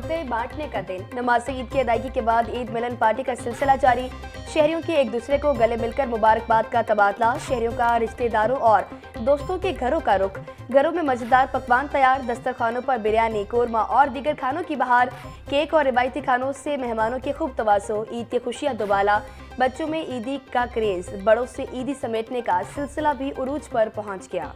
मोहब्बतें बांटने का दिन। नमाज ईद की अदायगी के बाद ईद मिलन पार्टी का सिलसिला जारी। शहरियों की एक दूसरे को गले मिलकर मुबारकबाद का तबादला। शहरियों का रिश्तेदारों और दोस्तों के घरों का रुख। घरों में मजेदार पकवान तैयार। दस्तरखानों पर बिरयानी, कोरमा और दीगर खानों की बहार। केक और रिवायती खानों से मेहमानों की खूब तवाज़ो। ईद की खुशियां दोबाला। बच्चों में ईदी का क्रेज। बड़ों से ईदी समेटने का सिलसिला भी उरूज पर पहुंच गया।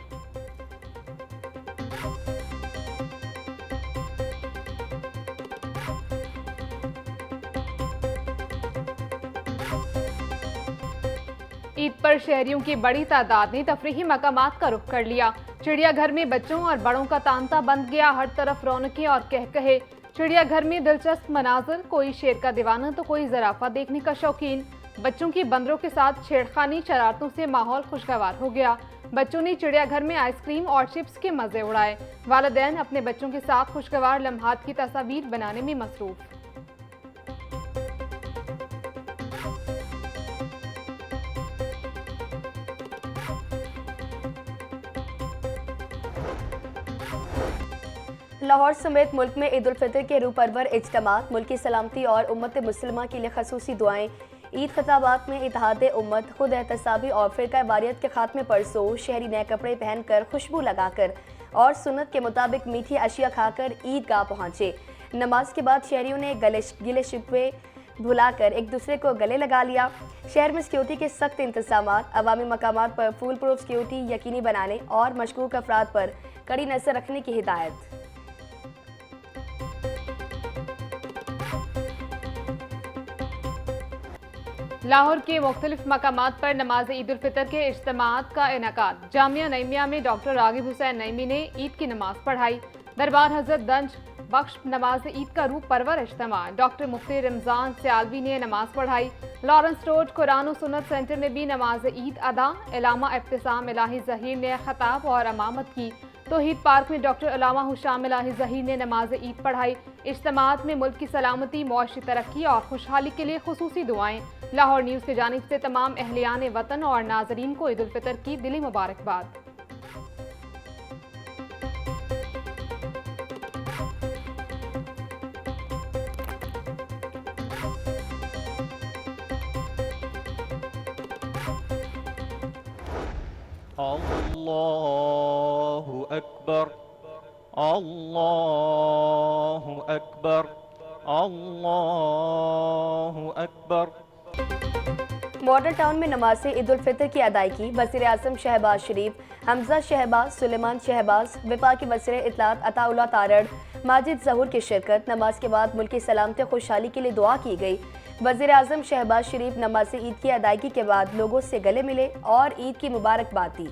ईद पर शहरियों की बड़ी तादाद ने तफरीही मकामात का रुख कर लिया। चिड़ियाघर में बच्चों और बड़ों का तांता बंध गया। हर तरफ रौनकें और कहकहे। चिड़ियाघर में दिलचस्प मनाजर, कोई शेर का दीवाना तो कोई जराफा देखने का शौकीन। बच्चों की बंदरों के साथ छेड़खानी शरारतों से माहौल खुशगवार हो गया। बच्चों ने चिड़ियाघर में आइसक्रीम और चिप्स के मजे उड़ाए। वालिदैन अपने बच्चों के साथ खुशगवार लम्हात की तस्वीर बनाने में मसरूफ। लाहौर समेत मुल्क में ईद उल फितर के रूह परवर इज्तिमात, मुल्क की सलामती और उम्मत मुस्लिमा के लिए खसूसी दुआएं। ईद खिताबात में इत्तेहाद उम्मत, खुद एहतसाबी और फिरका वारियत के खात्मे पर सो। शहरी नए कपड़े पहनकर, खुशबू लगाकर और सुन्नत के मुताबिक मीठी अशिया खाकर ईदगाह पहुंचे। नमाज के बाद शहरियों ने गिले शिकवे भुलाकर एक दूसरे को गले लगा लिया। शहर में सिक्योरिटी के सख्त इंतजामात, अवामी मकामात पर फुल प्रूफ सिक्योरिटी यकीनी बनाने और मशकूक अफराद पर कड़ी नजर रखने की हिदायत। लाहौर के मुख्तलिफ मकामात पर नमाज ईद उल फितर के इज्तिमात का इनेकाद। जामिया नईमिया में डॉक्टर रागिब हुसैन नईमी ने ईद की नमाज पढ़ाई। दरबार हजरत गंज बख्श नमाज ईद का रूह परवर इज्तिमा। डॉक्टर मुफ्ती रमजान सियालवी ने नमाज पढ़ाई। लॉरेंस रोड कुरान और सुन्नत सेंटर में भी नमाज ईद अदा। इलामा इब्तिसाम इलाही जहीर ने खताब और अमामत की। तौहीद पार्क में डॉक्टर अलामा हुशाम इलाही जहीर ने नमाज ईद पढ़ाई। इज्तिमात में मुल्क की सलामती, मौशी तरक्की और खुशहाली के लिए खुसूसी दुआएं। लाहौर न्यूज़ की जानिब से तमाम अहलियान वतन और नाजरीन को ईद उल फितर की दिली मुबारकबाद। अल्लाहु अकबर, अल्लाहु अकबर, अल्लाहु अकबर। मॉडल टाउन में नमाज ईद उल फितर की अदायगी। वज़ीर आज़म शहबाज शरीफ, हमजा शहबाज, सुलेमान शहबाज, विफाक की वज़ीर इत्तलात अताउल्लाह तारड़, माजिद ज़हूर की शिरकत। नमाज के बाद मुल्क की सलामती खुशहाली के लिए दुआ की गई। वज़ीर आज़म शहबाज शरीफ नमाज ईद की अदायगी के बाद लोगों से गले मिले और ईद की मुबारकबाद दी।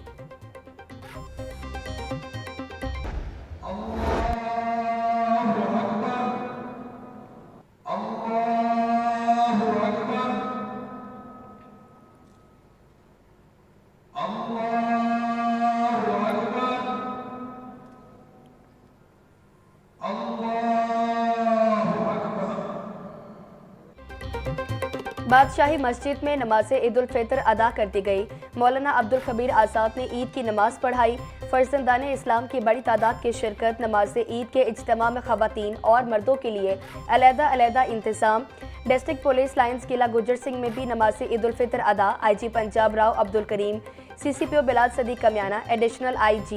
बादशाही मस्जिद में नमाज ईद उल फितर अदा कर दी गई। मौलाना अब्दुल खबीर आज़ाद ने ईद की नमाज पढ़ाई। फर्जंदान इस्लाम की बड़ी तादाद की शिरकत। नमाज ईद के इज्तिमा में ख़वातीन और मर्दों के लिए अलहदा इंतज़ाम। डिस्ट्रिक्ट पुलिस लाइन्स किला गुजर सिंह में भी नमाज ईद उल फितर अदा। IG Punjab Rao Abdul Karim, CCPO Bilal Sadi Kamiana, additional IG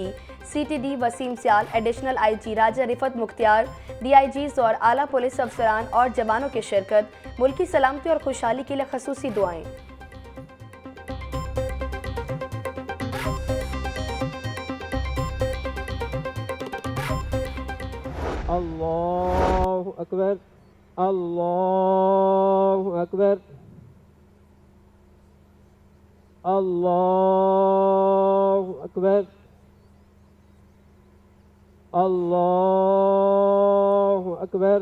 CTD Waseem Sial, additional IG Raja Rifat Mukhtiar, DIGs और आला पुलिस अफसरान और जवानों की शिरकत। मुल्क की सलामती और खुशहाली के लिए खसूसी दुआएं। अल्लाहु अकबर, अल्लाहु अकबर, अल्लाहु अकबर, अल्लाहु Akbar.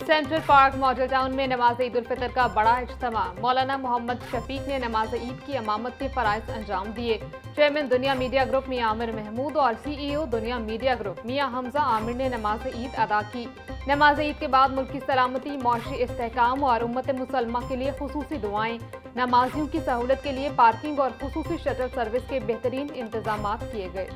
Central park model town में नमाज ईद उल फितर का बड़ा इज्तिमा। मौलाना मोहम्मद शफीक ने नमाज ईद की अमामत के फराइज अंजाम दिए। चेयरमैन दुनिया मीडिया ग्रुप मियां आमिर महमूद और CEO दुनिया मीडिया ग्रुप मियां हमजा आमिर ने नमाज ईद अदा की। नमाज ईद के बाद मुल्क की सलामती, मौशी इस्तेहकाम और उम्मत मुसलमा के लिए खुसूसी दुआएं। नमाजियों की सहूलत के लिए पार्किंग और खुसूसी शटल सर्विस के बेहतरीन इंतजाम किए गए।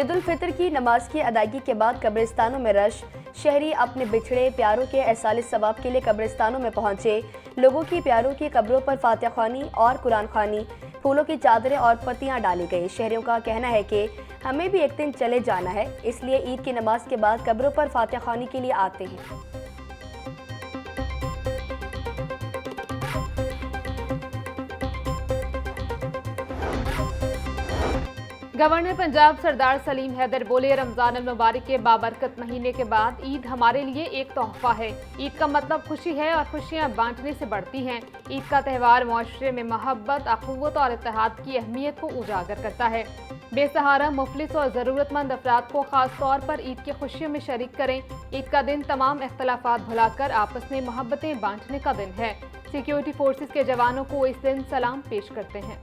ईद उल फितर की नमाज की अदायगी के बाद कब्रिस्तानों में रश। शहरी अपने बिछड़े प्यारों के एहसास सवाब के लिए कब्रिस्तानों में पहुंचे। लोगों की प्यारों की कब्रों पर फातिहा ख्वानी और कुरान ख्वानी, फूलों की चादरें और पत्तियां डाली गई। शहरियों का कहना है कि हमें भी एक दिन चले जाना है, इसलिए ईद की नमाज के बाद कब्रों पर फातिहा ख्वानी के लिए आते हैं। गवर्नर पंजाब सरदार सलीम हैदर बोले, रमजान अल मुबारक के बाबरकत महीने के बाद ईद हमारे लिए एक तोहफा है। ईद का मतलब खुशी है और खुशियां बांटने से बढ़ती हैं। ईद का त्यौहार मुआशरे में मोहब्बत, अखुव्वत और इत्तेहाद की अहमियत को उजागर करता है। बेसहारा, मुफलिस और ज़रूरतमंद अफराद को खास तौर पर ईद की खुशियों में शरीक करें। ईद का दिन तमाम इख्तलाफात भुलाकर आपस में मोहब्बतें बांटने का दिन है। सिक्योरिटी फोर्सेस के जवानों को इस दिन सलाम पेश करते हैं।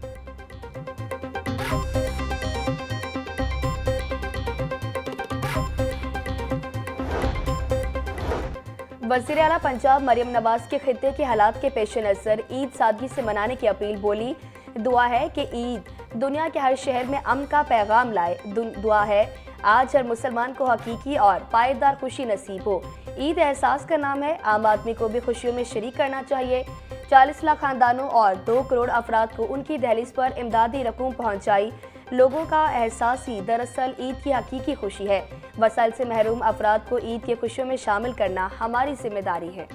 वज़ीर आला पंजाब मरियम नवाज के खित्ते के हालात के पेश नज़र ईद सादगी से मनाने की अपील। बोली, दुआ है कि ईद दुनिया के हर शहर में अमन का पैगाम लाए। दुआ है आज हर मुसलमान को हकीकी और पायदार खुशी नसीब हो। ईद एहसास का नाम है, आम आदमी को भी खुशियों में शरीक करना चाहिए। 40 लाख खानदानों और 2 करोड़ अफराद को उनकी दहलीज पर इमदादी रकूम पहुँचाई। लोगों का एहसास ही दरअसल ईद की हकीकी खुशी है। वसाइल से महरूम अफराद को ईद की खुशियों में शामिल करना हमारी जिम्मेदारी है।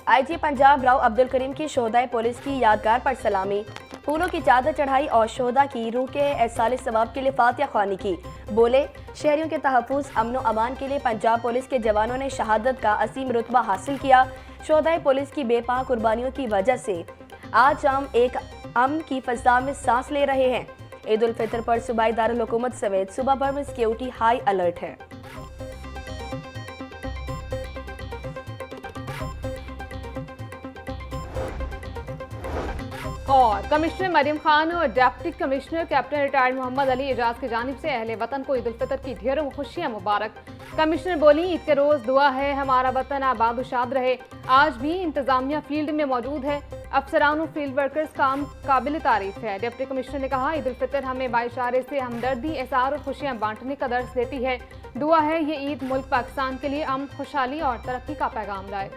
आईजी पंजाब राव अब्दुल करीम की शोहदाए पुलिस की यादगार पर सलामी। फूलों की चादर चढ़ाई और शोहदा की रूह के एहसास सवाब के लिए फातिहा ख्वानी की। बोले, शहरियों के तहफ़्फ़ुज़, अमन व अमान के लिए पंजाब पुलिस के जवानों ने शहादत का असीम रुतबा हासिल किया। शोहदाए पुलिस की बेपनाह कुर्बानियों की वजह से आज हम एक अमन की फ़ज़ा में सांस ले रहे हैं। ईद उल फितर पर सूबाई दारुल हुकूमत समेत सूबा भर में सिक्योरिटी हाई अलर्ट है। और कमिश्नर मरियम खान और deputy commissioner captain retired Mohammad Ali Ejaz की जानिब से अहले वतन को ईद उल फितर की ढेरों खुशियां मुबारक। कमिश्नर बोली, ईद के रोज दुआ है हमारा वतन आबाद व शाद रहे। आज भी इंतजामिया फील्ड में मौजूद है। अफसरान और फील्ड वर्कर्स काम काबिल तारीफ है। डिप्टी कमिश्नर ने कहा, ईद उल फितर हमें बाइशारे से हमदर्दी, एहसार और खुशियां बांटने का दर्स देती है। दुआ है ये ईद मुल्क पाकिस्तान के लिए अमन, खुशहाली और तरक्की का पैगाम लाए।